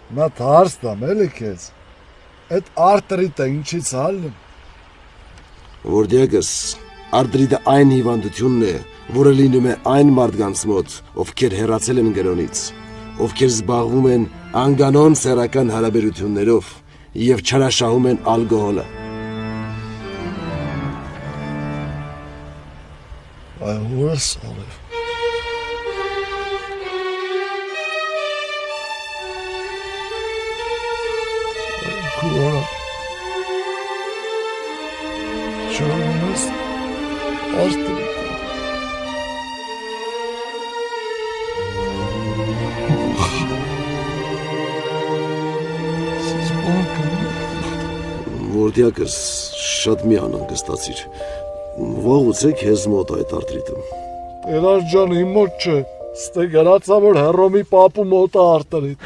Նա հարց տամ էլի քեզ։ Այդ արտրիտը ինչից հալն։ Որտեղս արտրիտը այն հիվանդությունն է, որը լինում է այն մարդկանց մոտ, ովքեր հեռացել են կրոնից, ովքեր զբաղվում են անկանոն սեռական հարաբերություններով եւ չարաշահում են ալկոհոլը։ Այ ուրս արև։ Քուրա։ Չորնես արտրիտը։ Որտեղս շատ մի անհանգստացիր։ Վաղուց է քեզ մոտ այդ արտրիտը։ Տերար ջան, իմ մոտ չէ, ստե գրածա, որ Հռոմի պապու մոտ է արտրիտ։